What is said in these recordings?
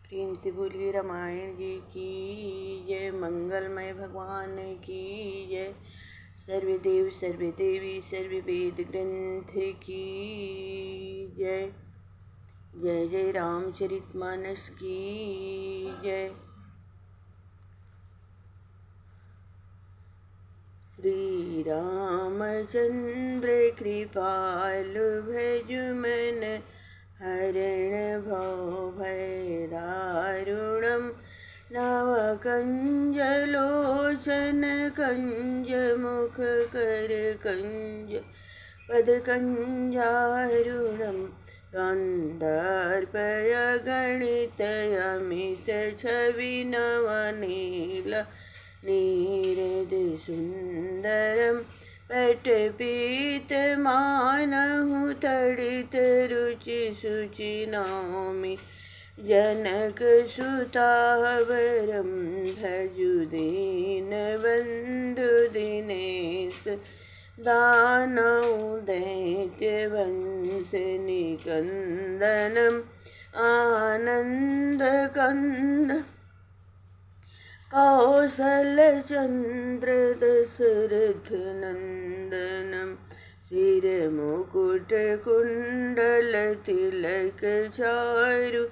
प्रेम से बोलिए रामायण जी की जय। मंगलमय भगवान की जय। सर्वदेव सर्वदेवी सर्ववेद ग्रंथ की जय। जय जय रामचरितमानस की जय। श्री रामचंद्र कृपालु भजु मन हरण भव भय दारुणं नव कंजलोचन कंज मुख कर कंज पद कंजारुणं गान्धार्पय गणित अमित छवि नवनील नीरद सुंदरम पटपीतमानहु तडित रुचि शुचि नौमि जनक सुतावरं भजु दीनबन्धु दिनेश दानव दैत्यवंश निकन्दनम् आनन्दकन्द कौसलचन्द्र दशरथ नन्दनं शिरमुकुटकुण्डल तिलक चारु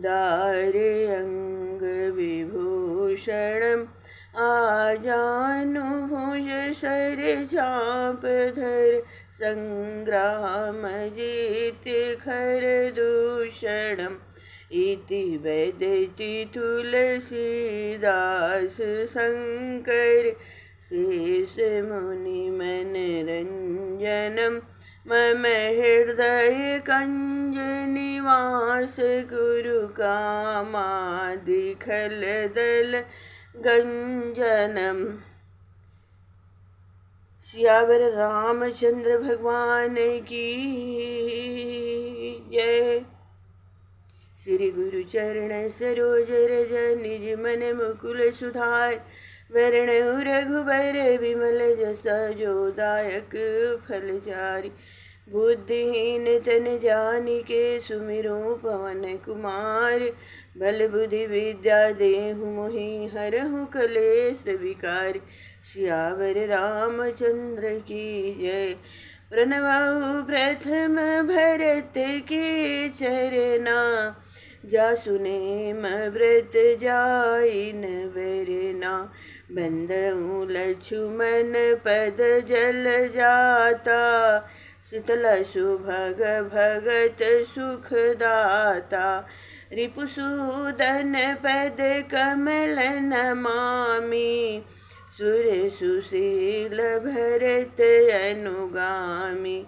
दारे अङ्गविभूषणम् आजानुभुज शरचापधर सङ्ग्रामजित खरदूषणम् इति वदति तुलसीदास शङ्कर शेषमुनिमनरञ्जनं मम हृदय कञ्जनिवास गुरु कामादिखलदल गञ्जनम्। सियावर रामचंद्र भगवान की जय। श्री गुरु चरण सरोज रज निज मन मुकुल सुधाय वरण रघुबर विमल जसा जो दायक फलचारी बुद्धिहीन तन जानिके सुमिरो पवन कुमार बल बुद्धि विद्या देहु मोहि हरहु कलेश विकार। सियावर रामचंद्र की जय। प्रणवहु प्रथम भरत के चरना जासुनेम व्रत जाइन वरना बंधु लक्ष्मण पद जल जाता शीतल सुभग भगत सुखदाता रिपुसूदन पद कमल नमामि सुर सुशील भरत अनुगामी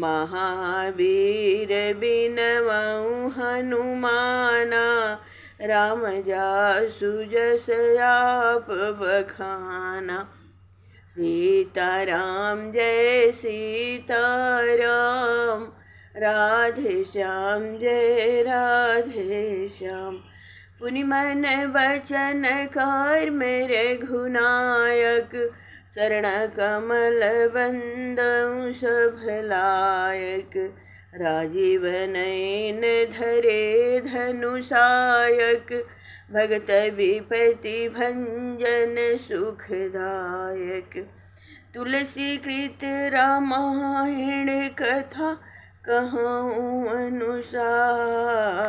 महावीर बिनवउ हनुमाना राम जासु जस आप बखाना। सीताराम जय सीताराम राधे श्याम जय राधे श्याम। पुनि मन वचन कर्म रघुनायक चरण कमल बंदउ सभलायक राजीव नयन धरे धनुषायक भगत विपति भंजन सुखदायक। तुलसी कृत रामायण कथा कहूँ अनुसार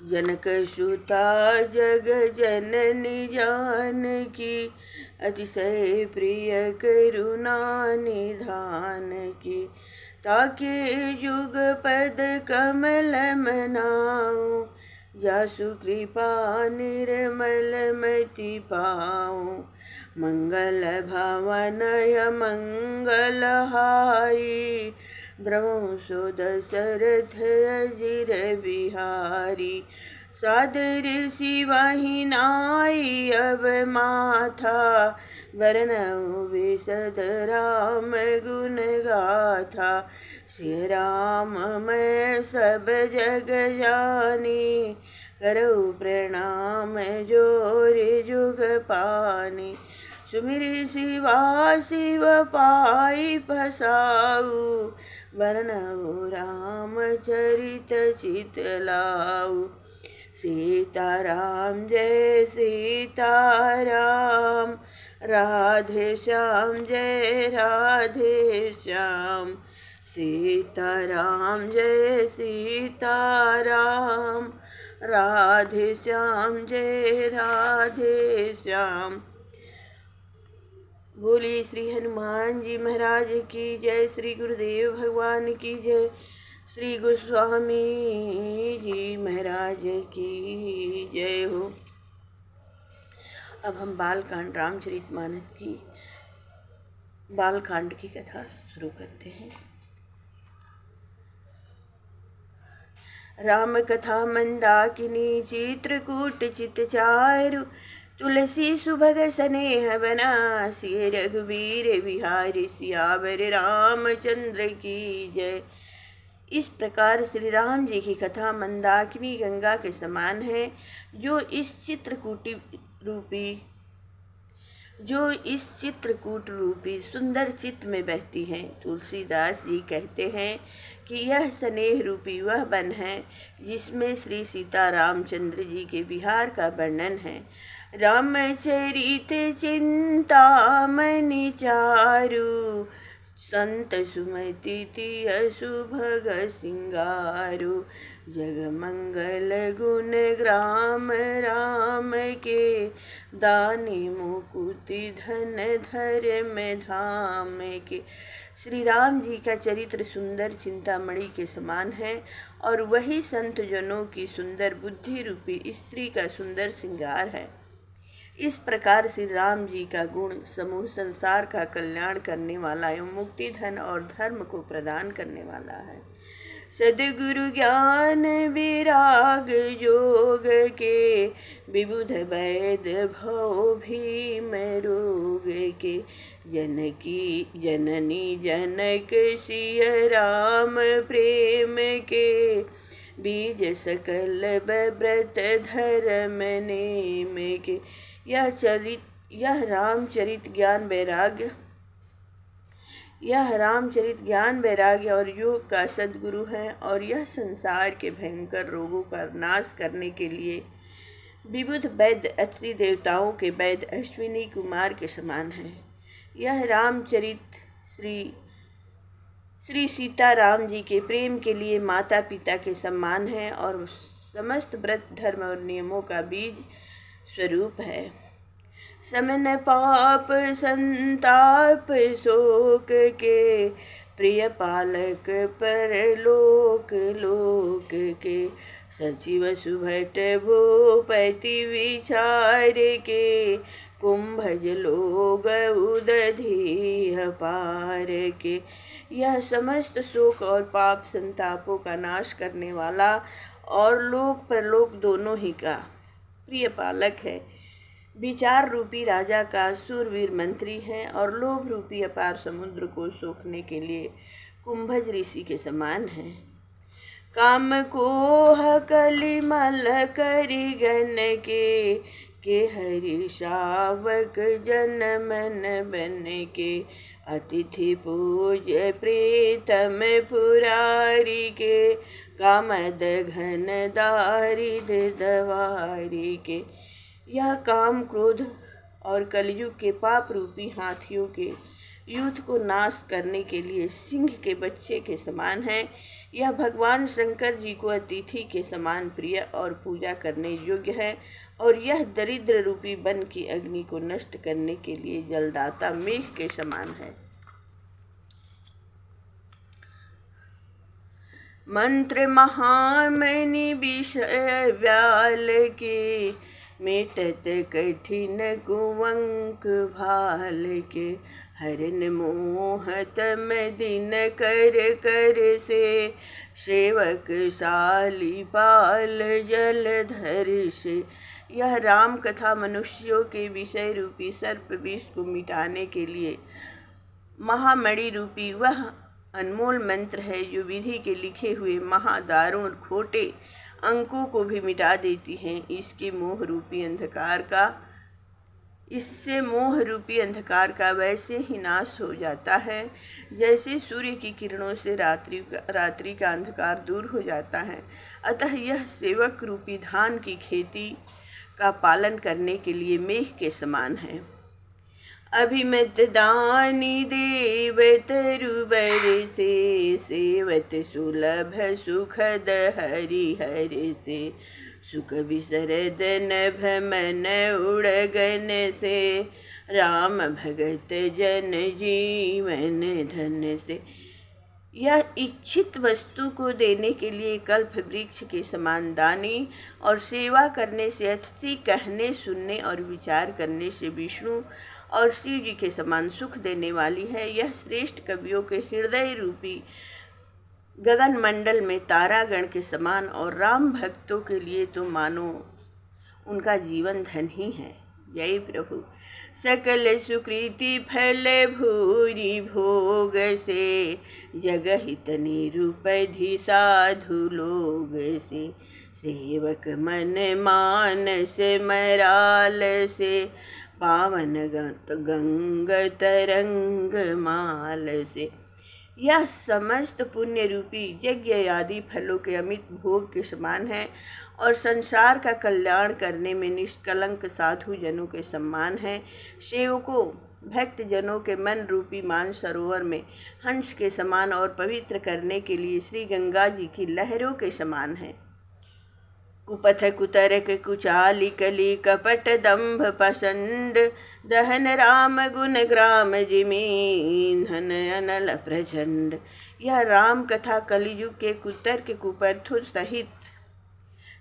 जनक सुता जग जननी जानकी अतिशय प्रिय करुणा निधान की ताके जुग पद कमल मनाऊं जासु कृपा निर्मल मति पाऊं मंगल भवनय मंगलहारी द्रवं सो दशरथ अजिर बिहारी सादर शिवाहि नाई अब माथा वरनउ विशद राम गुण गाथा। श्री राम मैं सब जग जानी करऊ प्रणाम जोर जुग पानी सुमिरि शिवा शिव पाई फसाऊ, वर्णऊ रामचरित चित लाऊ। सीताराम जय सीताराम, राधे श्याम जय राधे श्याम। सीताराम जय सीताराम, राधे श्याम जय राधे श्याम। बोलिए श्री हनुमान जी महाराज की जय, श्री गुरुदेव भगवान की जय, श्री गोस्वामी जी महाराज की जय हो। अब हम बालकांड रामचरितमानस की बालकांड की कथा शुरू करते हैं। राम कथा मंदाकिनी चित्रकूट चित चारु, तुलसी सुभग स्नेह बनासी, रघुवीर बिहारी सियावर रामचंद्र की जय। इस प्रकार श्री राम जी की कथा मंदाकिनी गंगा के समान है, जो इस चित्रकूट रूपी सुंदर चित्त में बहती है। तुलसीदास जी कहते हैं कि यह स्नेह रूपी वह वन है जिसमें श्री सीता रामचंद्र जी के विहार का वर्णन है। रामचरित चिंतामणि चारु, संत सुमति तिय सुभग सिंगारु। जगमंगल गुण ग्राम राम के, दानी मुकुति धन धर्म धाम के। श्री राम जी का चरित्र सुंदर चिंतामणि के समान है और वही संत जनों की सुंदर बुद्धि रूपी स्त्री का सुंदर श्रृंगार है। इस प्रकार श्री राम जी का गुण समूह संसार का कल्याण करने वाला एवं मुक्ति धन और धर्म को प्रदान करने वाला है। सद्गुरु ज्ञान विराग योग के, विबुध वैद भव भीम रोग के। जननी जनक सिय राम प्रेम के, बीज सकल व्रत धर्म नेम के। यह रामचरित ज्ञान वैराग्य और योग का सद्गुरु है, और यह संसार के भयंकर रोगों का नाश करने के लिए विबुध वैद्य अत्रि देवताओं के वैद्य अश्विनी कुमार के समान है। यह रामचरित श्री सीता राम जी के प्रेम के लिए माता पिता के समान है और समस्त व्रत धर्म और नियमों का बीज स्वरूप है। समन पाप संताप शोक के, प्रिय पालक परलोक लोक के। सचिव सुभट भूपति विचार के, कुंभज लोग उदधीह पार के। यह समस्त शोक और पाप संतापों का नाश करने वाला और लोक परलोक दोनों ही का प्रिय पालक है। विचार रूपी राजा का सूरवीर मंत्री है और लोभ रूपी अपार समुद्र को सोखने के लिए कुंभज ऋषि के समान है। काम कोह कलिमल करि गण के हरि शावक जन मन बन के। अतिथि पूज प्रीतम पुरारी के, कामद घन दारिद दवारी के। यह काम क्रोध और कलयुग के पाप रूपी हाथियों के युद्ध को नाश करने के लिए सिंह के बच्चे के समान है। यह भगवान शंकर जी को अतिथि के समान प्रिय और पूजा करने योग्य है, और यह दरिद्र रूपी वन की अग्नि को नष्ट करने के लिए जलदाता मेघ के समान है। मंत्र महामणि विषय व्याल के, मेटत कठिन कुवंक भाल के। हरन मोहत में दिन कर कर से, सेवक शाली पाल जलधर से। यह राम कथा मनुष्यों के विषय रूपी सर्प विष को मिटाने के लिए महामणि रूपी वह अनमोल मंत्र है, जो विधि के लिखे हुए महादारों और खोटे अंकों को भी मिटा देती हैं। इसके मोह रूपी अंधकार का इससे मोह रूपी अंधकार का वैसे ही नाश हो जाता है जैसे सूर्य की किरणों से रात्रि का अंधकार दूर हो जाता है। अतः यह सेवक रूपी धान की खेती का पालन करने के लिए मेघ के समान है। अभिमत दानी देव तरुबर से, सेवत सुलभ सुखद हरि हर से, सुख विसरद नभ मन उड़गन से, राम भगत जन जीवन धन से। यह इच्छित वस्तु को देने के लिए कल्प वृक्ष के समान दानी और सेवा करने से अतिथि, कहने सुनने और विचार करने से विष्णु और शिव जी के समान सुख देने वाली है। यह श्रेष्ठ कवियों के हृदय रूपी गगन मंडल में तारागण के समान और राम भक्तों के लिए तो मानो उनका जीवन धन ही है। जय प्रभु। सकल सुकृति फल भूरि भोग से, जग हित निरूपधि साधु लोग से, सेवक मन मानस मराल से, पावन गंग तरंग माल से। यह समस्त पुण्य रूपी यज्ञ आदि फलों के अमित भोग के समान है और संसार का कल्याण करने में निष्कलंक साधु जनों के समान है। सेवकों भक्त जनों के मन रूपी मान सरोवर में हंस के समान और पवित्र करने के लिए श्री गंगा जी की लहरों के समान है। कुपथ कुतरक कुचाली कली कपट दंभ पसंद, दहन राम गुण ग्राम जिमीन अनल प्रचंड। यह राम कथा कलियुग के कुतर्क कुपर्थों सहित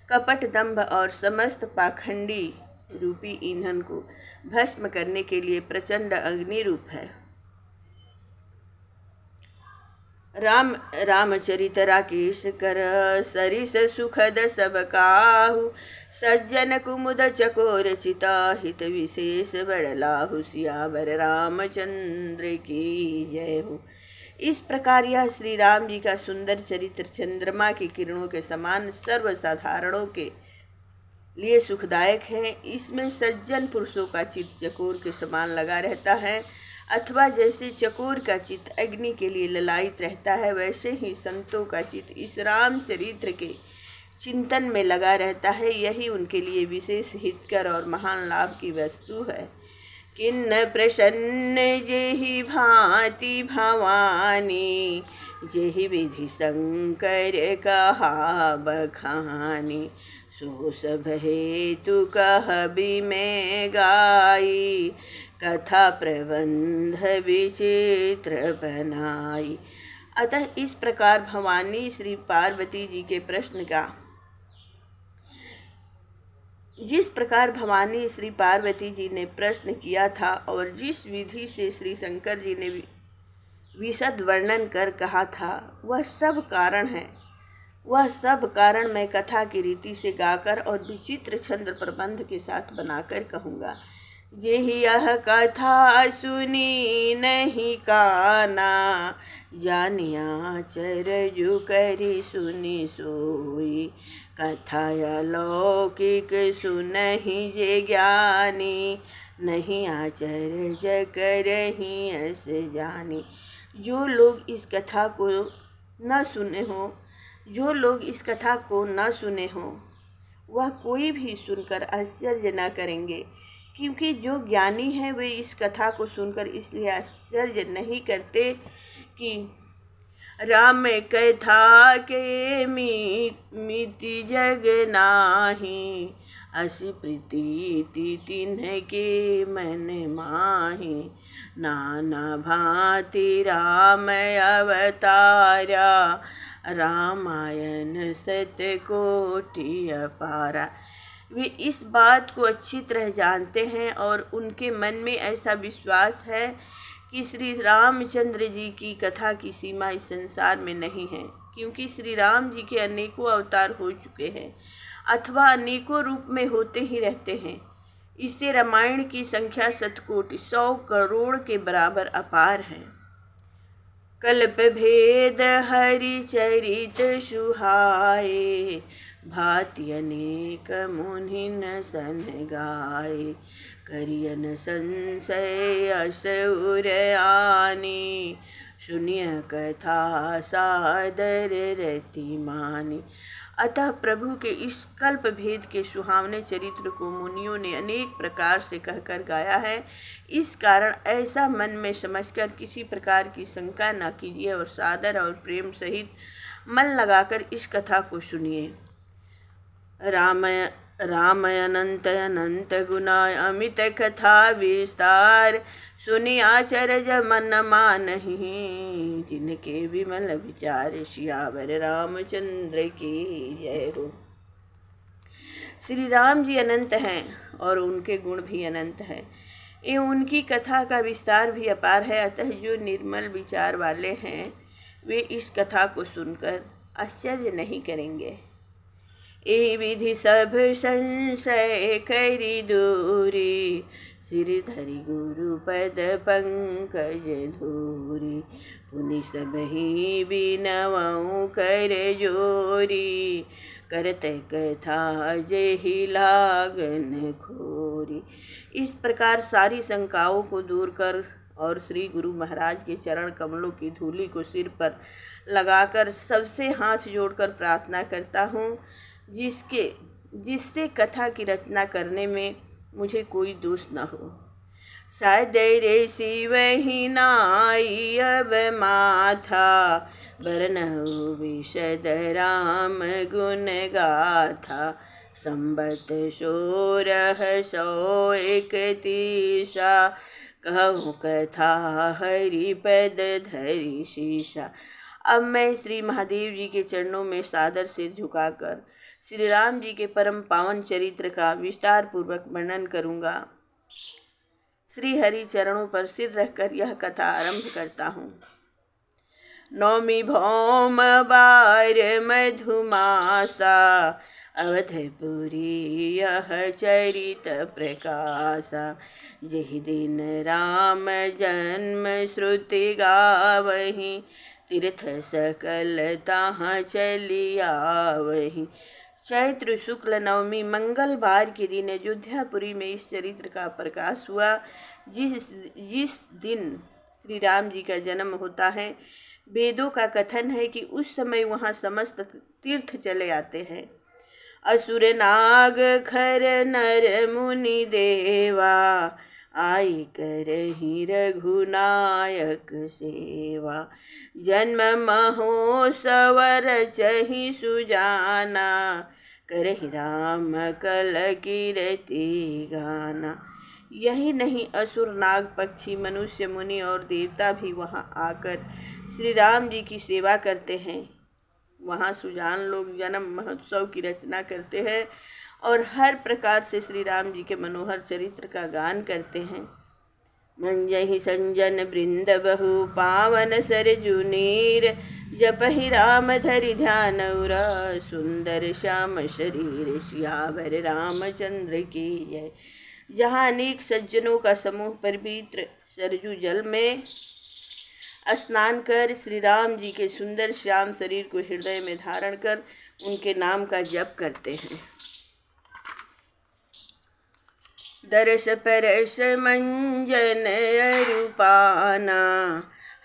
कपट दंभ और समस्त पाखंडी रूपी ईंधन को भस्म करने के लिए प्रचंड अग्नि रूप है। रामचरित राकेश कर सरिस सुखद सब काहू, सज्जन कुमुद चकोर चिता हित विशेष बड़लाहु, सियावर रामचंद्र की जय हो। इस प्रकार यह श्री राम जी का सुंदर चरित्र चंद्रमा की किरणों के समान सर्वसाधारणों के लिए सुखदायक है। इसमें सज्जन पुरुषों का चित्त चकोर के समान लगा रहता है, अथवा जैसे चकोर का चित्त अग्नि के लिए ललायित रहता है, वैसे ही संतों का चित्त इस राम चरित्र के चिंतन में लगा रहता है। यही उनके लिए विशेष हितकर और महान लाभ की वस्तु है। किन्न प्रसन्न जेहि भांति भवानी, जेहि विधि शंकर कहा बखानी, सो सब हेतु कहबि में गाई, कथा प्रबंध विचित्र बनाई। अतः इस प्रकार भवानी श्री पार्वती जी के प्रश्न का जिस प्रकार भवानी श्री पार्वती जी ने प्रश्न किया था और जिस विधि से श्री शंकर जी ने विशद वर्णन कर कहा था, वह सब कारण मैं कथा की रीति से गाकर और विचित्र छंद प्रबंध के साथ बनाकर कहूँगा। जेहि यह कथा सुनी नहीं काना, जानिया चरजु करी सुनी सोई, कथा अलौकिक सुनहि जे ज्ञानी, नहीं आचर्य करहि अस जानी। जो लोग इस कथा को न सुने हो वह कोई भी सुनकर आश्चर्य न करेंगे, क्योंकि जो ज्ञानी हैं वे इस कथा को सुनकर इसलिए आश्चर्य नहीं करते कि राम कथा के मिति जग नाही, असी प्रीति तिन्ह के मन माही, नाना भांति राम अवतारा, रामायण सतकोटि अपारा। वे इस बात को अच्छी तरह जानते हैं और उनके मन में ऐसा विश्वास है कि श्री रामचंद्र जी की कथा की सीमा इस संसार में नहीं है, क्योंकि श्री राम जी के अनेकों अवतार हो चुके हैं अथवा अनेकों रूप में होते ही रहते हैं। इससे रामायण की संख्या शतकोटि 100 करोड़ के बराबर अपार है। कल्प भेद हरि चरित सुहाए, भांति अनेक मुनिन सन गाए, करियन संशय असुर आने, सुनिय कथा सादर रति माने। अतः प्रभु के इस कल्प भेद के सुहावने चरित्र को मुनियों ने अनेक प्रकार से कहकर गाया है। इस कारण ऐसा मन में समझकर किसी प्रकार की शंका न कीजिए और सादर और प्रेम सहित मन लगाकर इस कथा को सुनिए। राम अनंत अनंत गुना अमित कथा विस्तार, सुनि आचरज मन मानहि, जिनके विमल विचार, सियावर रामचंद्र की जय हो। श्री राम जी अनंत हैं और उनके गुण भी अनंत हैं, एवं उनकी कथा का विस्तार भी अपार है। अतः जो निर्मल विचार वाले हैं वे इस कथा को सुनकर आश्चर्य नहीं करेंगे। ए विधि सब संशय करि दूरी, सिर धरि गुरु पद पंकज धूरी, पुनि सबहि बिनवउ कर जोरी, करत कथा जेहि लागन खोरी। इस प्रकार सारी शंकाओं को दूर कर और श्री गुरु महाराज के चरण कमलों की धूलि को सिर पर लगाकर सबसे हाथ जोड़कर प्रार्थना करता हूँ, जिससे कथा की रचना करने में मुझे कोई दोष न हो। सदैरे शिव ही नाई अब माथा, बरनहु विशद राम गुण गाथा, संबत 1631 कहूँ कथा हरिपद धरि शीशा। अब मैं श्री महादेव जी के चरणों में सादर सिर झुकाकर श्री राम जी के परम पावन चरित्र का विस्तार पूर्वक वर्णन करूँगा। श्री हरि चरणों पर सिर रखकर यह कथा आरंभ करता हूँ। नौमी भौम बार मधुमासा, अवधपुरी यह चरित प्रकाशा, जहि दिन राम जन्म श्रुति गावहि, तीर्थ सकल ताहाँ चली आवहि। चैत्र शुक्ल नवमी मंगलवार के दिन अयोध्यापुरी में इस चरित्र का प्रकाश हुआ। जिस दिन श्री राम जी का जन्म होता है, वेदों का कथन है कि उस समय वहाँ समस्त तीर्थ चले आते हैं। असुर नाग खर नर मुनि देवा, आई करहि रघुनायक सेवा, जन्म महोत्सव रचहि सुजाना, करहि राम कल कीर्ति गाना। यही नहीं, असुर नाग पक्षी मनुष्य मुनि और देवता भी वहाँ आकर श्री राम जी की सेवा करते हैं। वहाँ सुजान लोग जन्म महोत्सव की रचना करते हैं और हर प्रकार से श्री राम जी के मनोहर चरित्र का गान करते हैं। मंजहि संजन वृंद बहु पावन सरजु नीर, जपहि राम धरि ध्यान उर, सुंदर श्याम शरीर, सियावर रामचंद्र की जय। जहाँ अनेक सज्जनों का समूह पवित्र सरजू जल में स्नान कर श्री राम जी के सुंदर श्याम शरीर को हृदय में धारण कर उनके नाम का जप करते हैं। दरस परस मंजन अरूपाना,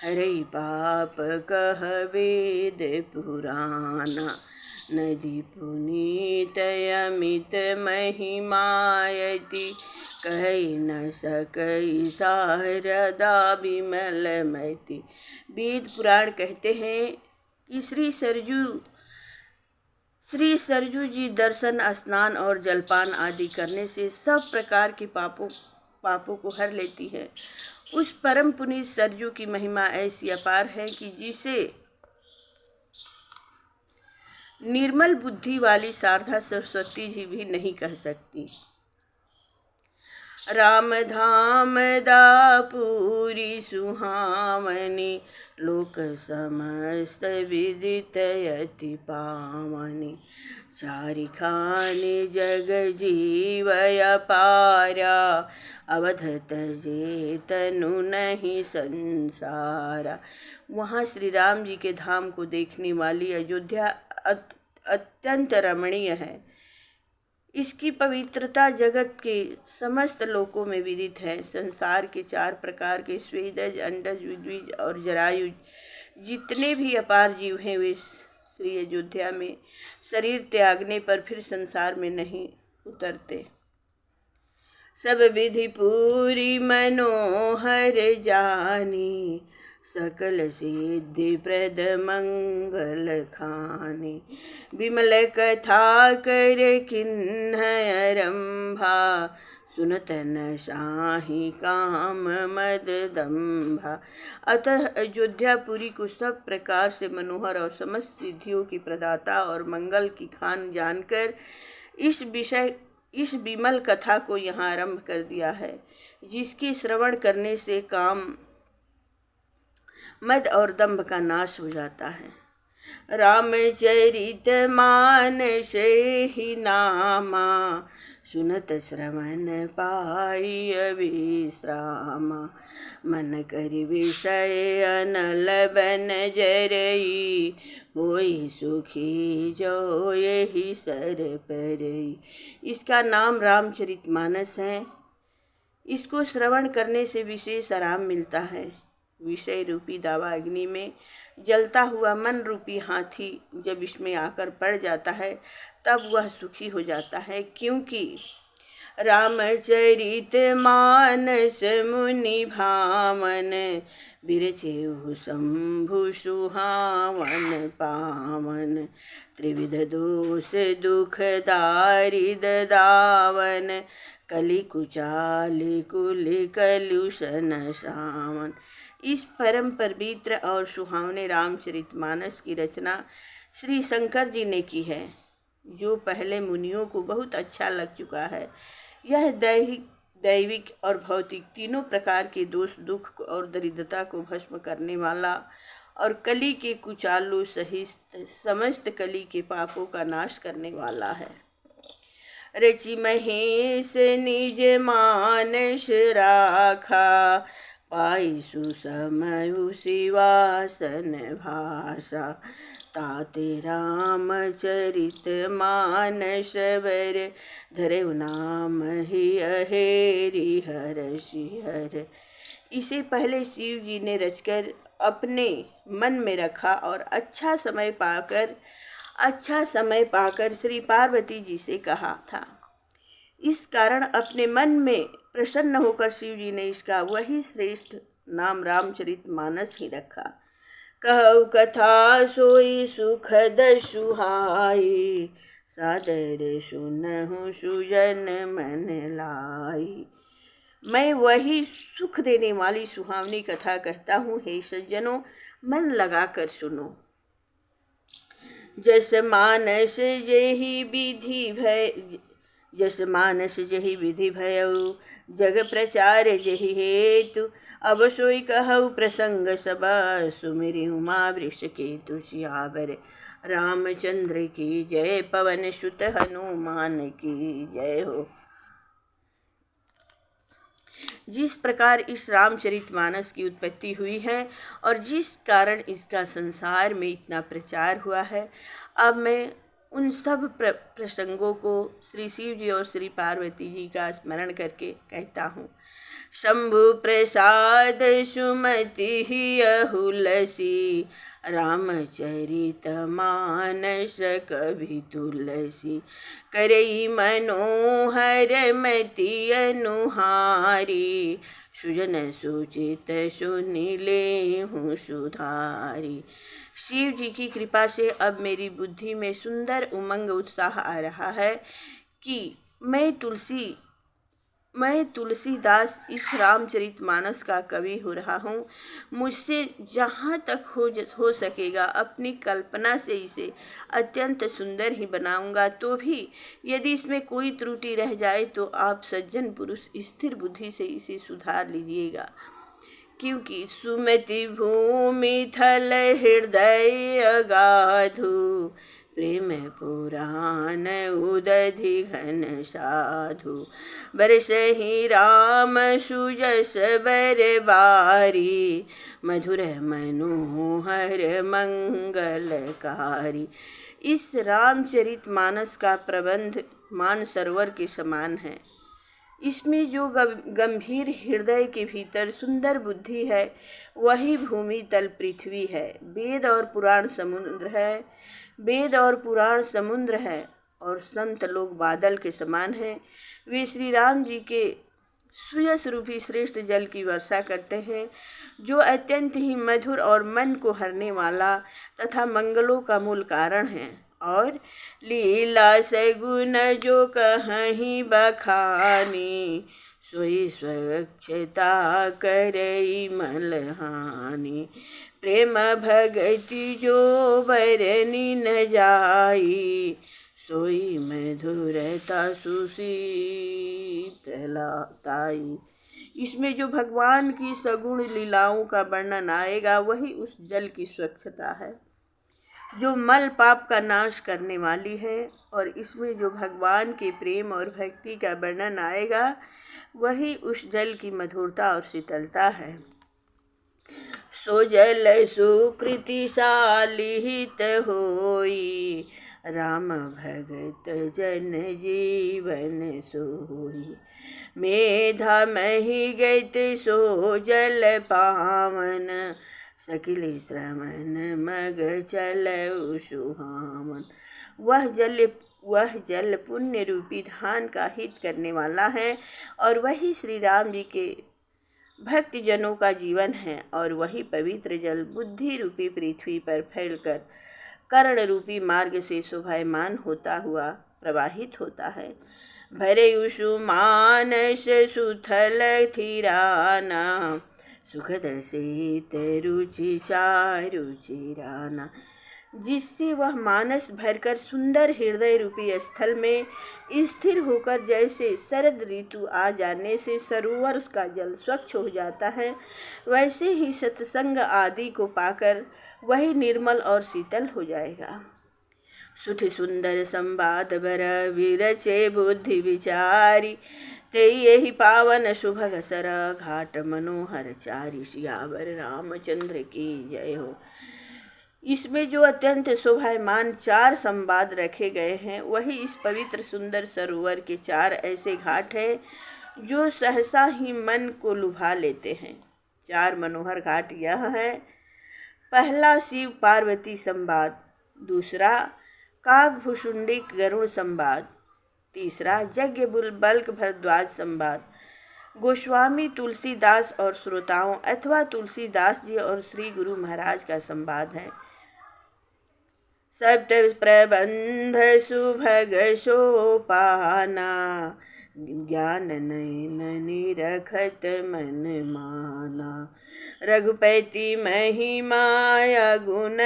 हरई पाप कह वेद पुराना, नदी पुनीत अमित महिमायति, कही न सकई शारदा विमलमति। वेद पुराण कहते हैं कि श्री सरजू जी दर्शन, स्नान और जलपान आदि करने से सब प्रकार के पापों को हर लेती है। उस परम पुनीत सरजू की महिमा ऐसी अपार है कि जिसे निर्मल बुद्धि वाली शारदा सरस्वती जी भी नहीं कह सकती। राम धाम दापुरी सुहावनी, लोक समस्त विदित अति पावनी, चारिखानि जग जीवय पारा, अवध तजे तनु नहीं संसारा। वहाँ श्री राम जी के धाम को देखने वाली अत्यंत रमणीय है। इसकी पवित्रता जगत के समस्त लोकों में विदित है। संसार के 4 प्रकार के स्वेदज, अंडज, उद्भिज और जरायुज जितने भी अपार जीव हैं वे श्री अयोध्या में शरीर त्यागने पर फिर संसार में नहीं उतरते। सब विधि पूरी मनोहर जानी, सकल सिद्धि प्रद मंगल खानी। विमल कथा कर किन्ह आरंभा, सुनत न शाही काम मद दंभा। अतः अयोध्यापुरी को सब प्रकार से मनोहर और समस्त सिद्धियों की प्रदाता और मंगल की खान जानकर इस विमल कथा को यहाँ आरंभ कर दिया है, जिसकी श्रवण करने से काम, मद और दंभ का नाश हो जाता है। रामचरित मानस ही नामा, सुनत श्रवण पाई विश्रामा। मन करि विषय अनल बन जरई, होई सुखी जो यही सर परई। इसका नाम रामचरितमानस है। इसको श्रवण करने से विशेष आराम मिलता है। विषय रूपी दावा अग्नि में जलता हुआ मन रूपी हाथी जब इसमें आकर पड़ जाता है तब वह सुखी हो जाता है, क्योंकि रामचरित मानस मुनि भावन, बिरचेहु शंभु सुहावन पावन। त्रिविध दोष दुख दारिद दावन, कलि कुचालि कुलि कलुषन सावन। इस परम पवित्र और सुहावने रामचरितमानस की रचना श्री शंकर जी ने की है, जो पहले मुनियों को बहुत अच्छा लग चुका है। यह दैविक और भौतिक तीनों प्रकार के दोष, दुख और दरिद्रता को भस्म करने वाला और कली के कुचालू सहित समस्त कली के पापों का नाश करने वाला है। रचि महेश निज मानस राखा, पाई सुसमयु शिवासन भाषा। ताते रामचरित मानस वर, धरऊ नाम ही अहेरि हर। इसे पहले शिव जी ने रचकर अपने मन में रखा और अच्छा समय पाकर श्री पार्वती जी से कहा था। इस कारण अपने मन में प्रसन्न होकर शिव जी ने इसका वही श्रेष्ठ नाम रामचरितमानस ही रखा। कहु कथा सोई सुखद सुहाई, सादर सुनहु सुजन मन लाई। मैं वही सुख देने वाली सुहावनी कथा कहता हूँ, हे सज्जनों मन लगाकर सुनो। जस मानस जेहि विधि भयउ, जग प्रचार जेहि हेतु। अब सोई कहु प्रसंग सब, सुमिरि उमा वृष केतु। सियावर रामचंद्र की जय, पवन सुत हनुमान की जय हो। जिस प्रकार इस रामचरितमानस की उत्पत्ति हुई है और जिस कारण इसका संसार में इतना प्रचार हुआ है, अब मैं उन सब प्रसंगों को श्री शिव जी और श्री पार्वती जी का स्मरण करके कहता हूँ। शंभु प्रसाद सुमति अहुलसी, रामचरित मानस कवि तुलसी। करई मनोहर मति अनुहारी, सुजन सुचित सुनि लेहु सुधारी। शिव जी की कृपा से अब मेरी बुद्धि में सुंदर उमंग उत्साह आ रहा है कि मैं तुलसीदास इस रामचरितमानस का कवि हो रहा हूँ। मुझसे जहाँ तक हो सकेगा अपनी कल्पना से इसे अत्यंत सुंदर ही बनाऊंगा। तो भी यदि इसमें कोई त्रुटि रह जाए तो आप सज्जन पुरुष स्थिर बुद्धि से इसे सुधार लीजिएगा, क्योंकि सुमति भूमि थल हृदय अगाधु, प्रेम पुराण उदधि घन साधु। बरसहि राम सुजस बर बारी, मधुर मनोहर मंगलकारी। इस रामचरितमानस का प्रबंध मानसरोवर के समान है। इसमें जो गंभीर हृदय के भीतर सुंदर बुद्धि है वही भूमि तल पृथ्वी है। वेद और पुराण समुद्र है और संत लोग बादल के समान हैं। वे श्री राम जी के सुयस रूपी श्रेष्ठ जल की वर्षा करते हैं, जो अत्यंत ही मधुर और मन को हरने वाला तथा मंगलों का मूल कारण है। और लीला सगुन जो कहीं बखानी, सोई स्वच्छता करई मलहानी। प्रेम भगति जो बरनी न जाई, सोई मधुरता सुशीतलताई। इसमें जो भगवान की सगुण लीलाओं का वर्णन आएगा वही उस जल की स्वच्छता है जो मल पाप का नाश करने वाली है, और इसमें जो भगवान के प्रेम और भक्ति का वर्णन आएगा वही उस जल की मधुरता और शीतलता है। सो जल सुकृतिशाली हित होई, राम भगत जन जीवन सोई। मेधा मही गत सो जल पावन, सकिल श्रमण मग चलऊ सुहावन। वह जल पुण्य रूपी धान का हित करने वाला है, और वही श्री राम जी के भक्त जनों का जीवन है, और वही पवित्र जल बुद्धि रूपी पृथ्वी पर फैलकर कर्ण रूपी मार्ग से शोभायमान होता हुआ प्रवाहित होता है। भरे उषु मानस सुथल थिराना, सुखद शीत रुचि चारुचिराना। जिससे वह मानस भरकर सुंदर हृदय रूपी स्थल में स्थिर होकर जैसे शरद ऋतु आ जाने से सरोवर उसका जल स्वच्छ हो जाता है, वैसे ही सत्संग आदि को पाकर वही निर्मल और शीतल हो जाएगा। सुठ सुंदर संवाद बर विरचे बुद्धि विचारी, ते यही पावन सुभग सर घाट मनोहर चारी। सियावर रामचंद्र की जय हो। इसमें जो अत्यंत शोभायमान 4 संवाद रखे गए हैं वही इस पवित्र सुंदर सरोवर के 4 ऐसे घाट हैं जो सहसा ही मन को लुभा लेते हैं। 4 मनोहर घाट यह है। पहला शिव पार्वती संवाद, दूसरा काकभुषुंडी गरुड़ संवाद, तीसरा यज्ञ बल्क भरद्वाज संवाद, गोस्वामी तुलसीदास और श्रोताओं अथवा तुलसीदास जी और श्री गुरु महाराज का संवाद है। सप्त प्रबंध सुभग सोपाना, ज्ञान नयन निरखत मन माना। रघुपति महिमा गुण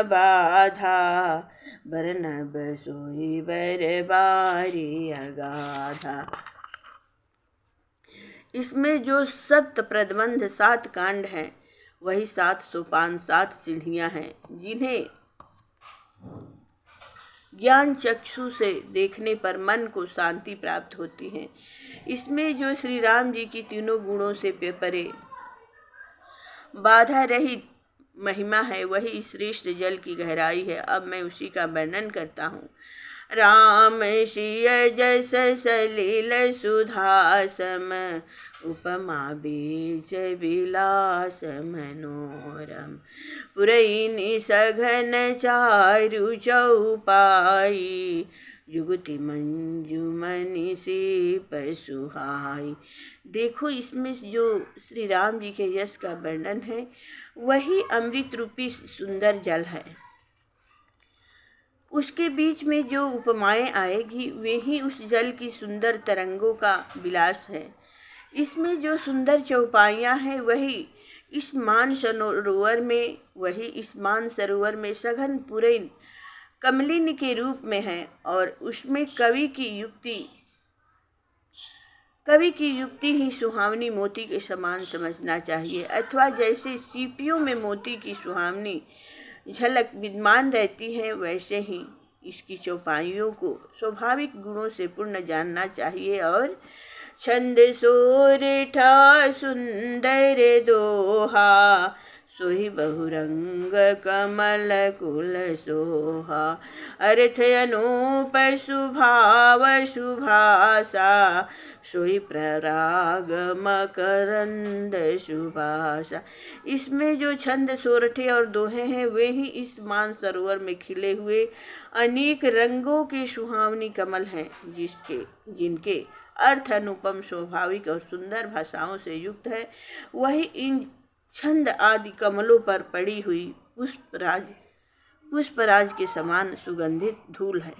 बाधा, बरनब सोई बर बारी अगाधा। इसमें जो सप्त प्रबंध 7 कांड हैं वही 7 सोपान 7 सीढ़ियाँ हैं जिन्हें ज्ञान चक्षु से देखने पर मन को शांति प्राप्त होती है। इसमें जो श्री राम जी की तीनों गुणों से परे बाधा रहित महिमा है वही श्रेष्ठ जल की गहराई है। अब मैं उसी का वर्णन करता हूँ। राम सिय जस सलिल सुधासम, उपमा बीज विलास मनोरम। पुरैनी सघन चारु चौपाई, जुगति मंजुमनि सीप सुहाई। देखो इसमें जो श्री राम जी के यश का वर्णन है वही अमृत रूपी सुंदर जल है। उसके बीच में जो उपमाएं आएगी वे ही उस जल की सुंदर तरंगों का विलास है। इसमें जो सुंदर चौपाइयाँ हैं वही इस मान सरोवर में सघन पुरैन कमलिनी के रूप में है, और उसमें कवि की युक्ति ही सुहावनी मोती के समान समझना चाहिए, अथवा जैसे सीपियों में मोती की सुहावनी झलक विद्यमान रहती है वैसे ही इसकी चौपाइयों को स्वाभाविक गुणों से पूर्ण जानना चाहिए। और छंद सोरठा सुंदर दोहा, सोही बहुरंग कमल कुल सोहा। अर्थ अनूप सुभाव सुभाषा, सोई प्रराग मकरंद सुभाषा। इसमें जो छंद, सोरठे और दोहे हैं वे ही इस मान सरोवर में खिले हुए अनेक रंगों के सुहावनी कमल हैं, जिनके अर्थ अनुपम, स्वाभाविक और सुंदर भाषाओं से युक्त है। वही इन छंद आदि कमलों पर पड़ी हुई पुष्पराज के समान सुगंधित धूल है।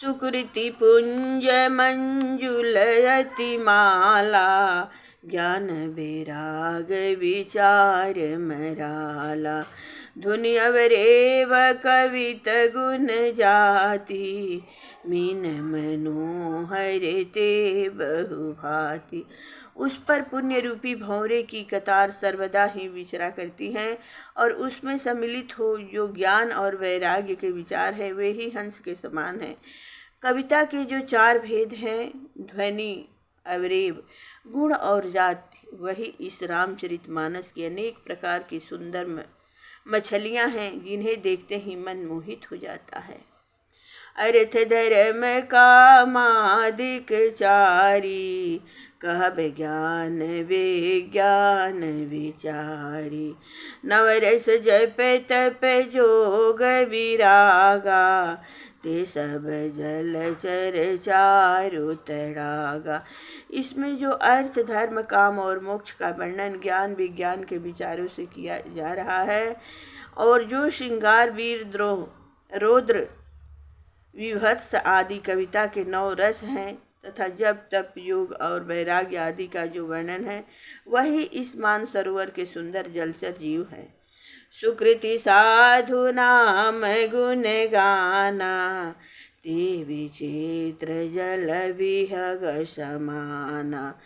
सुकृति पुंज मंजुलयति माला, ज्ञान विराग विचार मराला। धुनि अवरेव कवित गुण जाति, मीन मनोहर ते बहुभाति। उस पर पुण्य रूपी भंवरे की कतार सर्वदा ही विचरा करती हैं, और उसमें सम्मिलित हो जो ज्ञान और वैराग्य के विचार है वे ही हंस के समान हैं। कविता के जो 4 भेद हैं, ध्वनि, अवरेव, गुण और जाति, वही इस रामचरितमानस की अनेक प्रकार की सुंदर मछलियां हैं, जिन्हें देखते ही मन मोहित हो जाता है। अर्थ धर्म कामादिक चारी, कहब ज्ञान विज्ञान विचारी। नवरस जप तप जोग विरागा, ते सब जलचर चारु तड़ागा। इसमें जो अर्थ, धर्म, काम और मोक्ष का वर्णन ज्ञान विज्ञान के विचारों से किया जा रहा है, और जो श्रृंगार, वीर, द्रोह, रौद्र, विभत्स आदि कविता के 9 रस हैं, तथा जप तप योग और वैराग्य आदि का जो वर्णन है, वही इस मानसरोवर के सुंदर जलचर जीव हैं। सुकृति साधु नाम गुण गाना, ते विचित्र जल विहग समाना।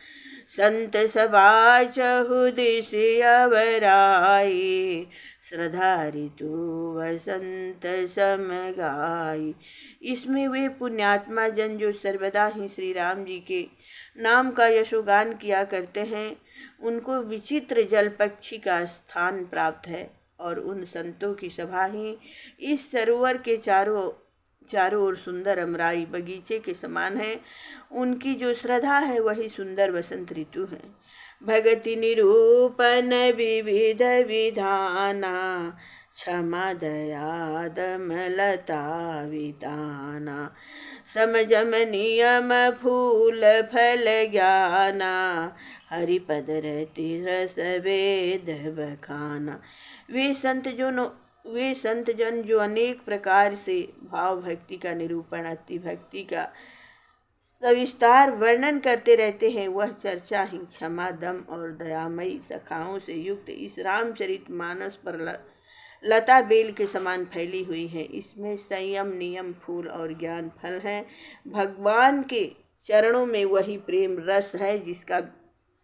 संत सभा चहुदिश अवराई, श्रद्धा ऋतु वसंत सम गाई। इसमें वे पुण्यात्मा जन जो सर्वदा ही श्री राम जी के नाम का यशोगान किया करते हैं, उनको विचित्र जल पक्षी का स्थान प्राप्त है, और उन संतों की सभा ही इस सरोवर के चारों ओर सुंदर अमराई बगीचे के समान है। उनकी जो श्रद्धा है वही सुंदर वसंत ऋतु है। भगति निरूपण विविध विधाना, क्षमा दया दमलता विताना। समझम नियम फूल फल ज्ञाना, हरिपद रति रस वेद बखाना। वे संत जन जो अनेक प्रकार से भाव भक्ति का निरूपण, अति भक्ति का सविस्तार वर्णन करते रहते हैं, वह चर्चा ही क्षमा, दम और दयामयी सखाओं से युक्त इस रामचरितमानस पर लता बेल के समान फैली हुई है। इसमें संयम, नियम, फूल और ज्ञान फल हैं। भगवान के चरणों में वही प्रेम रस है जिसका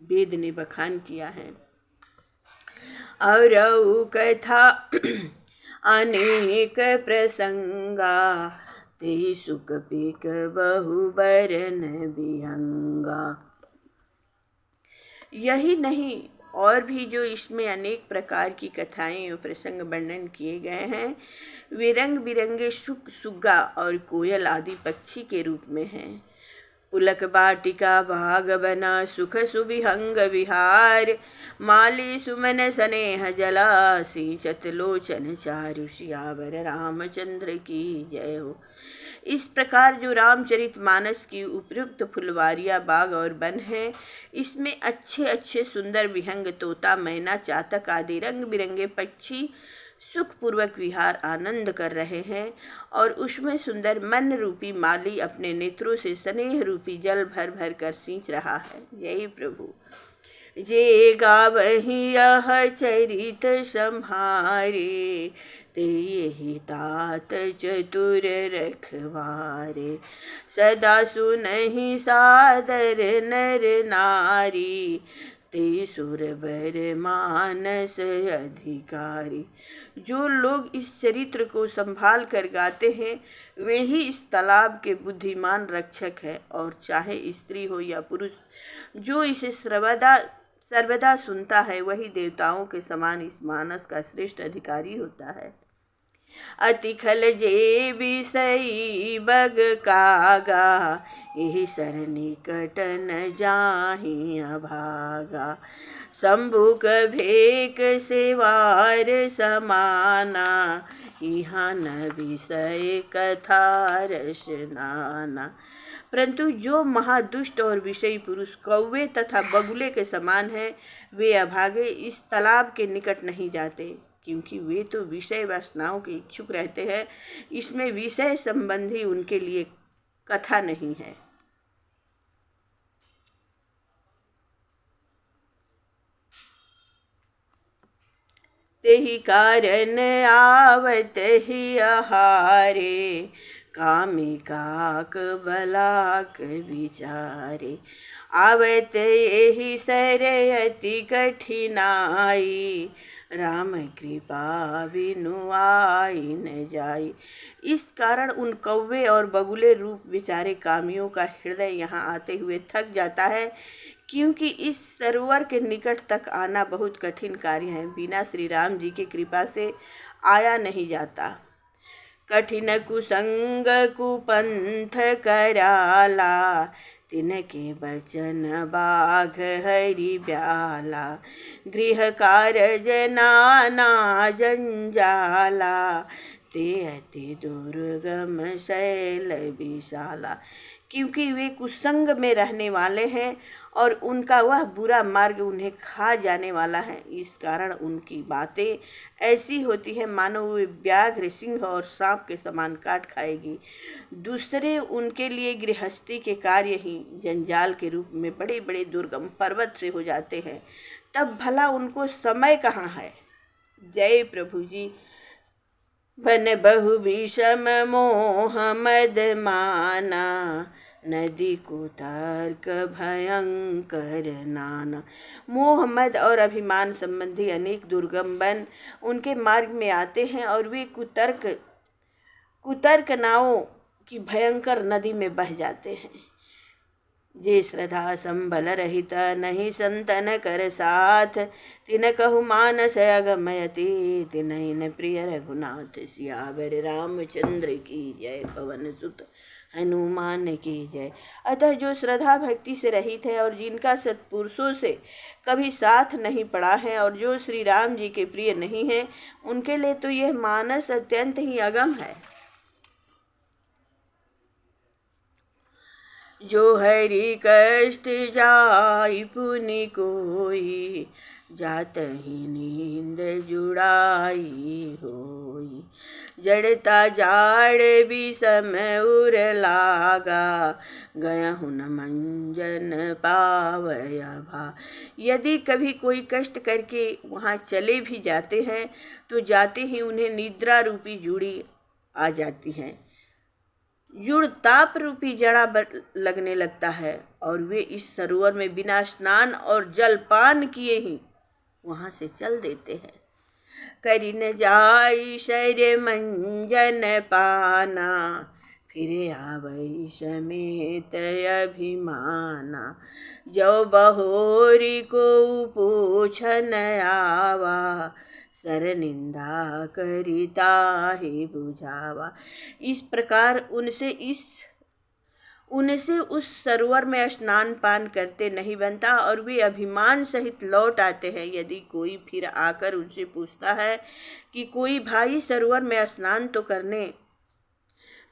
वेद ने बखान किया है। और कथा अनेक प्रसंगा, ते सुख पीक बहु बरन बिहंगा। यही नहीं, और भी जो इसमें अनेक प्रकार की कथाएं और प्रसंग वर्णन किए गए हैं, वे रंग बिरंगे सुख, सुग्गा और कोयल आदि पक्षी के रूप में हैं। पुलक बाटिका भाग बना, सुख सुविहंग विहार, माली सुमन स्नेह जला, सिंचत लोचन चारु, सियावर रामचंद्र की जय हो। इस प्रकार जो रामचरितमानस की उपयुक्त फुलवारियाँ, बाग और वन हैं, इसमें अच्छे अच्छे सुंदर विहंग, तोता, मैना, चातक आदि रंग बिरंगे पक्षी सुखपूर्वक विहार आनंद कर रहे हैं, और उसमें सुंदर मन रूपी माली अपने नेत्रों से स्नेह रूपी जल भर भर कर सींच रहा है। जय प्रभु। जे गावहि यह चरित सम्हारे, ते यही तात चतुर रखवारे। सदा सुनहि सादर नर नारी, ते सुर बर मानस अधिकारी। जो लोग इस चरित्र को संभाल कर गाते हैं वे ही इस तालाब के बुद्धिमान रक्षक है, और चाहे स्त्री हो या पुरुष, जो इसे सर्वदा सुनता है वही देवताओं के समान इस मानस का श्रेष्ठ अधिकारी होता है। अति खल जे विषयी बग कागा, यही सर निकट न जाहि अभागा। शंभुक भेक सेवार समाना, यहाँ न विषय कथा रस नाना। परंतु जो महादुष्ट और विषयी पुरुष कौवे तथा बगुले के समान है, वे अभागे इस तालाब के निकट नहीं जाते, क्योंकि वे तो विषय वासनाओं के इच्छुक रहते हैं। इसमें विषय संबंधी उनके लिए कथा नहीं है। तेहि कारण आवत ही आहारे, कामी काक बलाक विचारे। आवत यही सर अति कठिनाई, राम कृपा बिनु आई न जाई। इस कारण उन कौवे और बगुले रूप बेचारे कामियों का हृदय यहाँ आते हुए थक जाता है, क्योंकि इस सरोवर के निकट तक आना बहुत कठिन कार्य है। बिना श्री राम जी की कृपा से आया नहीं जाता। कठिन कुसंग कुपंथ कराला, तिनके बचन बाघ हरि ब्याला। गृह कारज नाना जंजाला, ते अति दुर्गम शैल विशाला। क्योंकि वे कुसंग में रहने वाले हैं और उनका वह बुरा मार्ग उन्हें खा जाने वाला है। इस कारण उनकी बातें ऐसी होती हैं मानो वे व्याघ्र, सिंह और सांप के समान काट खाएगी। दूसरे उनके लिए गृहस्थी के कार्य ही जंजाल के रूप में बड़े बड़े दुर्गम पर्वत से हो जाते हैं, तब भला उनको समय कहाँ है। जय प्रभु जी। वन बहु विषम मोह मद माना, नदी कुतर्क भयंकर नाना। मोह मद और अभिमान संबंधी अनेक दुर्गम वन उनके मार्ग में आते हैं और वे कुतर्क नावों की भयंकर नदी में बह जाते हैं। जे श्रद्धा संबल रहित नहीं संतन कर साथ, तिन कहु मानस अगमयति तिनहि न प्रिय रघुनाथ। सियावर रामचंद्र की जय, पवन सुत हनुमान की जय। अतः जो श्रद्धा भक्ति से रहित है और जिनका सत्पुरुषों से कभी साथ नहीं पड़ा है और जो श्री राम जी के प्रिय नहीं है, उनके लिए तो यह मानस अत्यंत ही अगम है। जो हरि कष्ट जाई पुनि कोई, जात ही नींद जुड़ाई होई। जड़ता जाड़ विषम उर लागा, गयहु न मंजन पावय भा। यदि कभी कोई कष्ट करके वहाँ चले भी जाते हैं तो जाते ही उन्हें निद्रा रूपी जुड़ी आ जाती है। जुड़ ताप रूपी जड़ा लगने लगता है और वे इस सरोवर में बिना स्नान और जलपान किए ही वहाँ से चल देते हैं। करी न जाई शर मंजन पाना, फिर आवई समेत अभिमाना। जो बहोरी को पूछन आवा, सर निंदा करिता ही बुझावा। इस प्रकार उनसे उस सरोवर में स्नान पान करते नहीं बनता और वे अभिमान सहित लौट आते हैं। यदि कोई फिर आकर उनसे पूछता है कि कोई भाई सरोवर में स्नान तो करने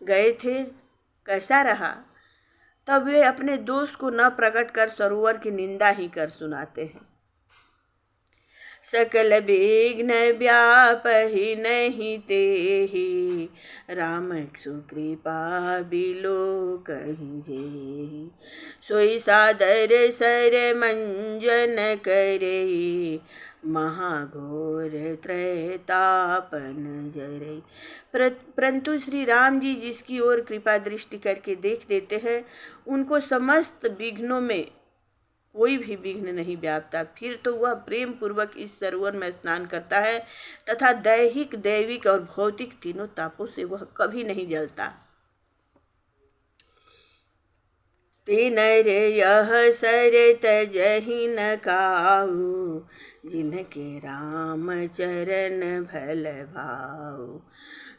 गए थे, कैसा रहा, तब वे अपने दोष को न प्रकट कर सरोवर की निंदा ही कर सुनाते हैं। सकल विघ्न व्यापहि नहीं तेहि, राम सुकृपा बिलो कहीं जेहि। सोई सादर सर मंजन करे, महाघोर त्रैतापन जरे। परंतु श्री राम जी जिसकी ओर कृपा दृष्टि करके देख देते हैं, उनको समस्त विघ्नों में कोई भी विघ्न नहीं व्यापता। फिर तो वह प्रेम पूर्वक इस सरोवर में स्नान करता है तथा दैहिक, दैविक और भौतिक तीनों तापों से वह कभी नहीं जलता। तीन रे यह सर तजहि न काऊ, जिनके राम चरण भल भाऊ।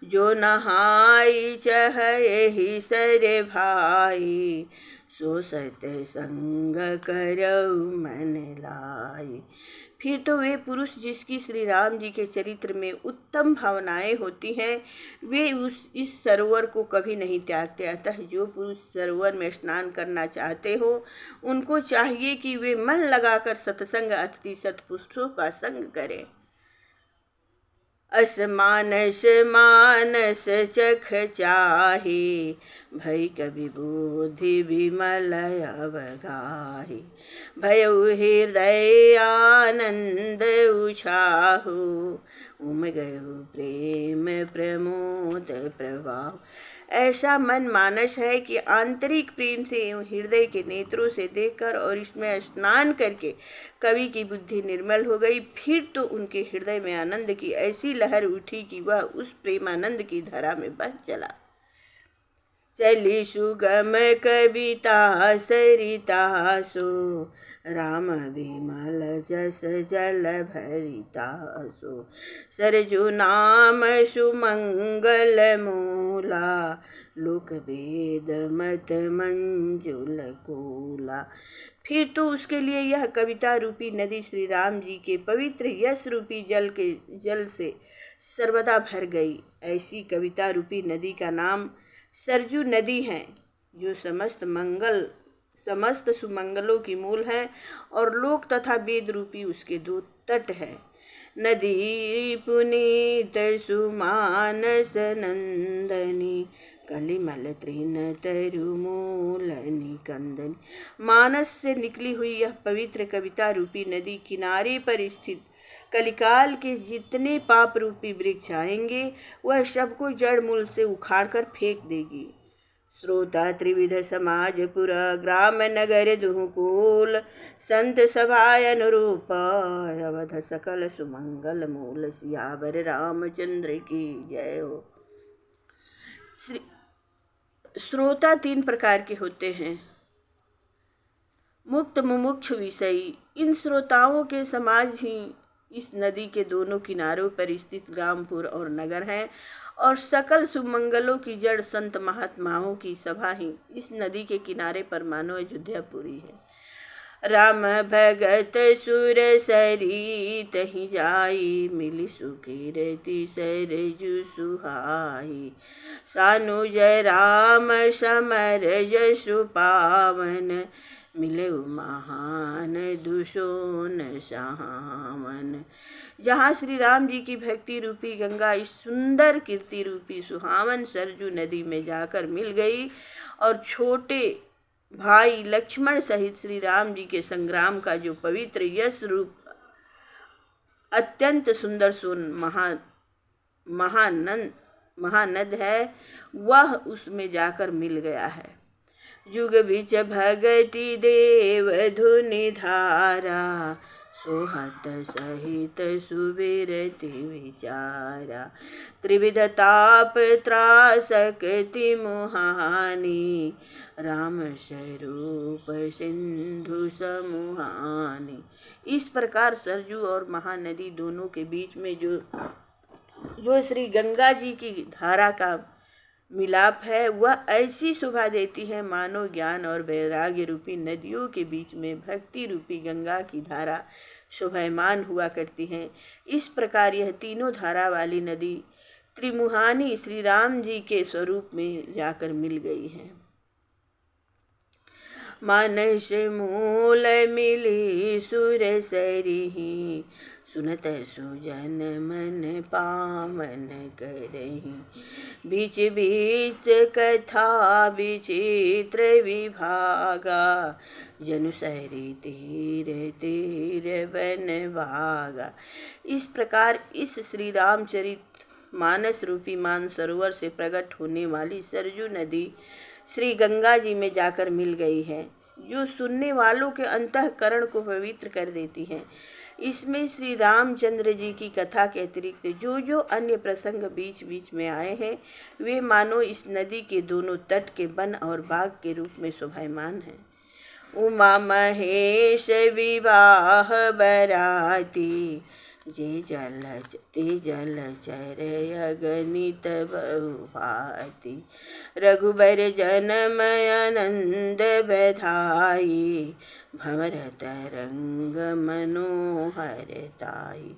जो नहाई चहहि सर भाई, सो सतसंग करऊ मन लाई। फिर तो वे पुरुष जिसकी श्री राम जी के चरित्र में उत्तम भावनाएं होती हैं, वे इस सरोवर को कभी नहीं त्यागते। अतः जो पुरुष सरोवर में स्नान करना चाहते हो, उनको चाहिए कि वे मन लगाकर सत्संग अतिथि सत्पुरुषों का संग करें। असमानस मानस चख चाहे, भई कवि बुद्धि विमल अवगाही। भयउ हृदय आनंद उछाहु, उमगहु प्रेम प्रमोद प्रवाह। ऐसा मन मानस है कि आंतरिक प्रेम से एवं हृदय के नेत्रों से देखकर और इसमें स्नान करके कवि की बुद्धि निर्मल हो गई। फिर तो उनके हृदय में आनंद की ऐसी लहर उठी कि वह उस प्रेमानंद की धारा में बह चला। चली सुगम कविता सरिता सो, राम विमल जस जल भरिता सो। सरजू नाम सुमंगल मूला, लोक वेद मत मंजुल कोला। फिर तो उसके लिए यह कविता रूपी नदी श्री राम जी के पवित्र यश रूपी जल से सर्वदा भर गई। ऐसी कविता रूपी नदी का नाम सरजू नदी है, जो समस्त सुमंगलों की मूल है और लोक तथा वेद रूपी उसके दो तट है। नदी पुनीत सुमानस नंदनी, कलिमल तृण तरु मूल निकंदनी। मानस से निकली हुई यह पवित्र कविता रूपी नदी किनारे पर स्थित कलिकाल के जितने पाप रूपी वृक्ष आएंगे, वह सबको जड़ मूल से उखाड़कर फेंक देगी। श्रोता त्रिविध समाज पुर, ग्राम नगर दुहुकूल, संत सभाय अनुरूप, अवध सकल सुमंगल मूल। सियावर रामचंद्र की जय हो। श्रोता तीन प्रकार के होते हैं। मुक्त, मुमुक्षु, विषयी। इन श्रोताओं के समाज ही इस नदी के दोनों किनारों पर स्थित ग्रामपुर और नगर हैं, और सकल सुमंगलों की जड़ संत महात्माओं की सभा ही इस नदी के किनारे पर मानो अयोध्यापुरी है। राम भगत सुर सरित ही जाई, मिली सुकीरति सरजू सुहाई। सानुज राम समर जसु पावन, मिले महान दुशोन सहावन। जहाँ श्री राम जी की भक्ति रूपी गंगा इस सुंदर कीर्ति रूपी सुहावन सरजू नदी में जाकर मिल गई, और छोटे भाई लक्ष्मण सहित श्री राम जी के संग्राम का जो पवित्र यश रूप अत्यंत सुंदर सोन महानद है, वह उसमें जाकर मिल गया है। जुग बिच भगति देव धुनि धारा, सोहत सहित सुबिरति विचारा। त्रिविध ताप त्रासकति मुहानी, राम स्वरूप सिंधु समुहानी। इस प्रकार सरजू और महानदी दोनों के बीच में जो श्री गंगा जी की धारा का मिलाप है, वह ऐसी शोभा देती है मानो ज्ञान और वैराग्य रूपी नदियों के बीच में भक्ति रूपी गंगा की धारा शोभायमान हुआ करती है। इस प्रकार यह तीनों धारा वाली नदी त्रिमुहानी श्री राम जी के स्वरूप में जाकर मिल गई है। मानस मूल मिली सुर सरिही, सुनत सुजन मन पावन करही। बीच बीच कथा विचित्र विभागा, जनु सरी तीर तीर बन भागा। इस प्रकार इस श्री रामचरित मानस रूपी मानसरोवर से प्रकट होने वाली सरजू नदी श्री गंगा जी में जाकर मिल गई है। जो सुनने वालों के अंतःकरण को पवित्र कर देती हैं। इसमें श्री रामचंद्र जी की कथा के अतिरिक्त जो जो अन्य प्रसंग बीच बीच में आए हैं, वे मानो इस नदी के दोनों तट के वन और बाग के रूप में शोभायमान हैं। उमा महेश विवाह बराती, जे जल चर अगणित बहुभाति। रघुबर जनम आनंद बधाई, भंवर तरंग मनोहरताई।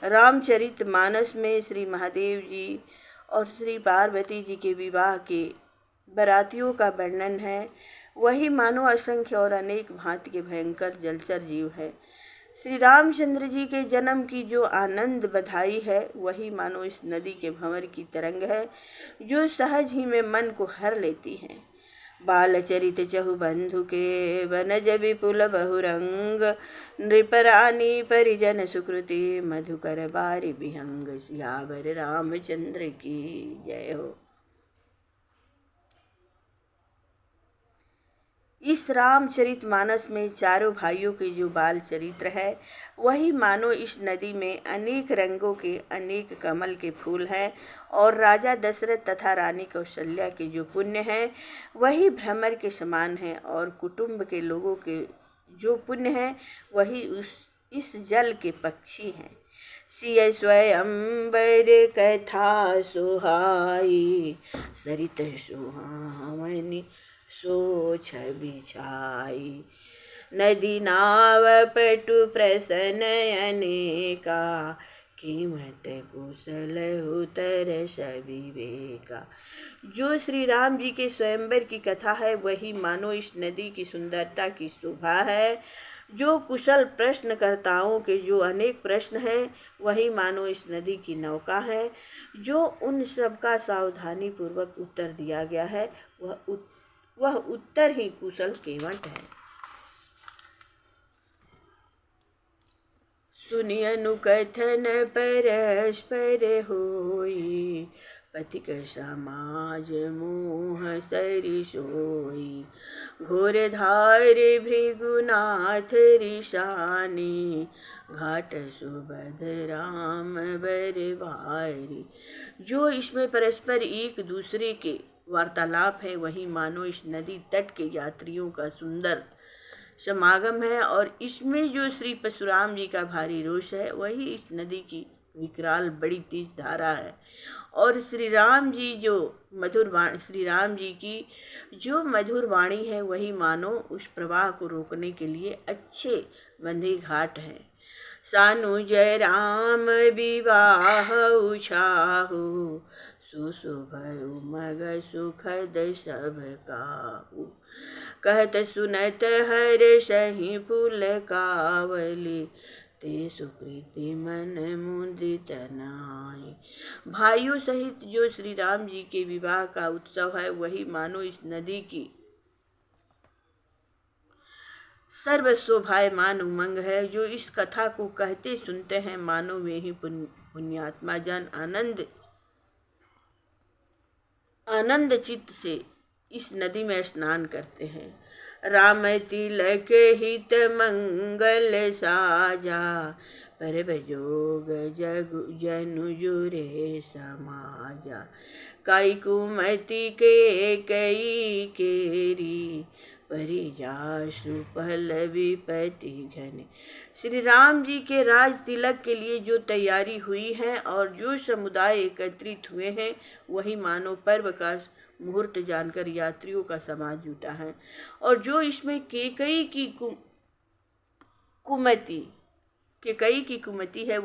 रामचरित मानस में श्री महादेव जी और श्री पार्वती जी के विवाह के बरातियों का वर्णन है। वही मानो असंख्य और अनेक भांति के भयंकर जलचर जीव है। श्री रामचंद्र जी के जन्म की जो आनंद बधाई है, वही मानो इस नदी के भंवर की तरंग है, जो सहज ही में मन को हर लेती है। बालचरित चहु बंधु के वनज विपुल बहुरंग, नृपरानी परिजन सुकृति मधुकर बारी विहंग। सियावर रामचंद्र की जय हो। इस रामचरित मानस में चारों भाइयों के जो बाल चरित्र है, वही मानो इस नदी में अनेक रंगों के अनेक कमल के फूल हैं, और राजा दशरथ तथा रानी कौशल्या के जो पुण्य हैं, वही भ्रमर के समान हैं, और कुटुंब के लोगों के जो पुण्य हैं, वही इस जल के पक्षी हैं। सिय स्वयंवर कथा सुहाई, सरित सुहावनी सोछ बिछाई। नदी नाव पटु प्रसन अनेका, कीमत कुशल उतर सविवेका। जो श्री राम जी के स्वयंवर की कथा है, वही मानो इस नदी की सुंदरता की शोभा है। जो कुशल प्रश्नकर्ताओं के जो अनेक प्रश्न हैं, वही मानो इस नदी की नौका है। जो उन सब का सावधानी पूर्वक उत्तर दिया गया है, वह उत्तर ही कुशल केवट है। सुनियनु कथन परस्पर होई, पथिक समाज मोह सरि सोई। घोर धार भृगुनाथ ऋषानी, घाट सुबध राम बरबारी। जो इसमें परस्पर एक दूसरे के वार्तालाप है, वही मानो इस नदी तट के यात्रियों का सुंदर समागम है। और इसमें जो श्री परशुराम जी का भारी रोष है, वही इस नदी की विकराल बड़ी तेज धारा है। और श्री राम जी की जो मधुर वाणी है, वही मानो उस प्रवाह को रोकने के लिए अच्छे बंधे घाट हैं। सानु जय राम विवाह उछाहु, सुशुभ उमग सुखद सब काहू। कहत सुनत हर्षहि पुलकावली, ते सुकृति मन मुदित नाई। भाइयों सहित जो श्री राम जी के विवाह का उत्सव है, वही मानो इस नदी की सर्वशोभायमान उमंग है। जो इस कथा को कहते सुनते हैं, मानो वे ही पुण्यात्मा जन आनंद चित्त से इस नदी में स्नान करते हैं। राम तिलक हित मंगल साजा, परब जोग जनु जुरे समाजा। काई कुमति के कई केरी, परिजासु पहल विपति घने। श्री राम जी के राज तिलक के लिए जो तैयारी हुई है और जो समुदाय एकत्रित हुए हैं, वही मानो पर्व का मुहूर्त जानकर यात्रियों का समाज जुटा है। और जो इसमें केकई की कुमति है,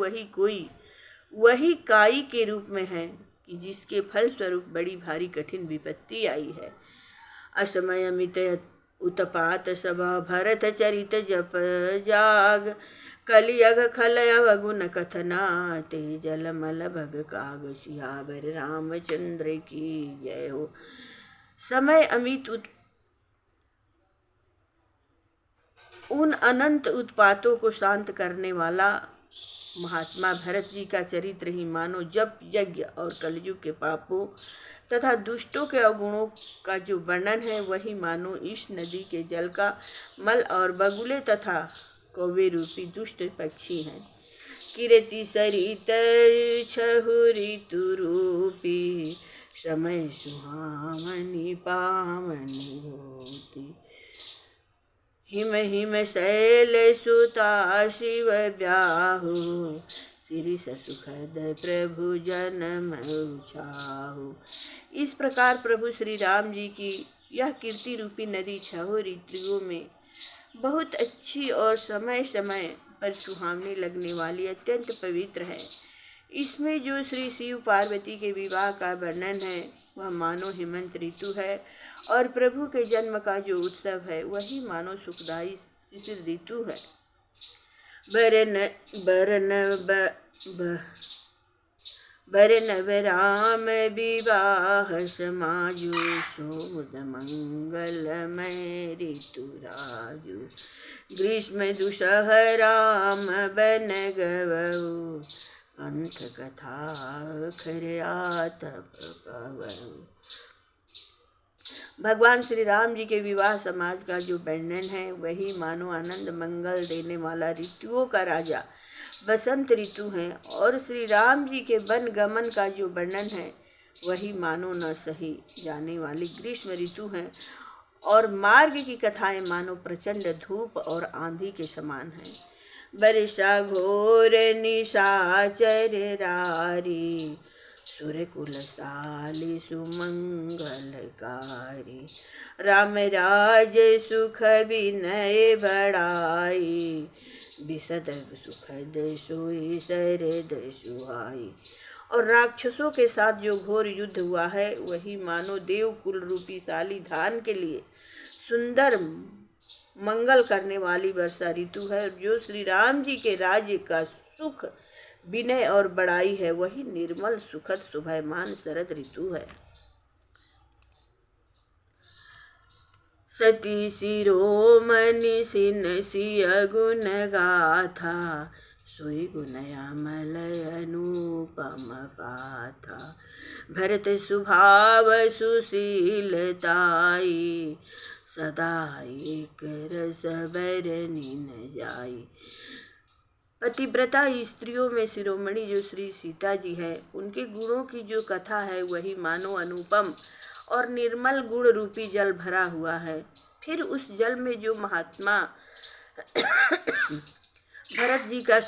वही काई के रूप में है कि जिसके फल स्वरूप बड़ी भारी कठिन विपत्ति आई है। असमय अमित उत्पात सभा, भरत चरित जप जाग। कलियग खल अवगुण कथना, ते जल मल भग काग। सियावर रामचंद्र की जय हो। समय अमित उन अनंत उत्पातों को शांत करने वाला महात्मा भरत जी का चरित्र ही मानो जप यज्ञ और कलयुग के पापों तथा दुष्टों के अवगुणों का जो वर्णन है वही मानो इस नदी के जल का मल और बगुले तथा कौवे रूपी दुष्ट पक्षी हैं। कीर्ति सरित छहु ऋतु रूपी समय सुहावनी पावनी होती। हिम हिम शैल सुता शिव ब्याहु सिरिस सुखद प्रभु जन्म छाहु। इस प्रकार प्रभु श्री राम जी की यह कीर्ति रूपी नदी छहों ऋतुओं में बहुत अच्छी और समय समय पर सुहावनी लगने वाली अत्यंत पवित्र है। इसमें जो श्री शिव पार्वती के विवाह का वर्णन है वह मानो हेमंत ऋतु है और प्रभु के जन्म का जो उत्सव है वही मानो सुखदायी शिशिर ऋतु है। बरनव राम विवाह समाजु सोद मंगलमय ऋतु राजु। ग्रीष्म दुसह राम बन गवऊ पंथ कथा खरयातप पवऊ। भगवान श्री राम जी के विवाह समाज का जो वर्णन है वही मानो आनंद मंगल देने वाला ऋतुओं का राजा बसंत ऋतु है और श्री राम जी के वन गमन का जो वर्णन है वही मानो न सही जाने वाली ग्रीष्म ऋतु है और मार्ग की कथाएं मानो प्रचंड धूप और आंधी के समान है। वर्षा घोर निशाचर रारी सुरकुल साली सुमंगलकारी। राम राज सुख विनय बड़ाई विशद सुखद सोई शरद सुहाई। और राक्षसों के साथ जो घोर युद्ध हुआ है वही मानो देवकुल रूपी शाली धान के लिए सुंदर मंगल करने वाली वर्षा ऋतु है। जो श्री राम जी के राज्य का सुख विनय और बड़ाई है वही निर्मल सुखद शोभायमान शरद ऋतु है। सती शिरोमणि सिन सिय गुण गाथा सोई गुणयामल अनुपम पाथा। भरत स्वभाव सुशीलताई सदा एक रस बरनी न जाई। पतिव्रता स्त्रियों में शिरोमणि जो श्री सीता जी है उनके गुणों की जो कथा है वही मानो अनुपम और निर्मल गुण रूपी जल भरा हुआ है। फिर उस जल में जो महात्मा भरत जी का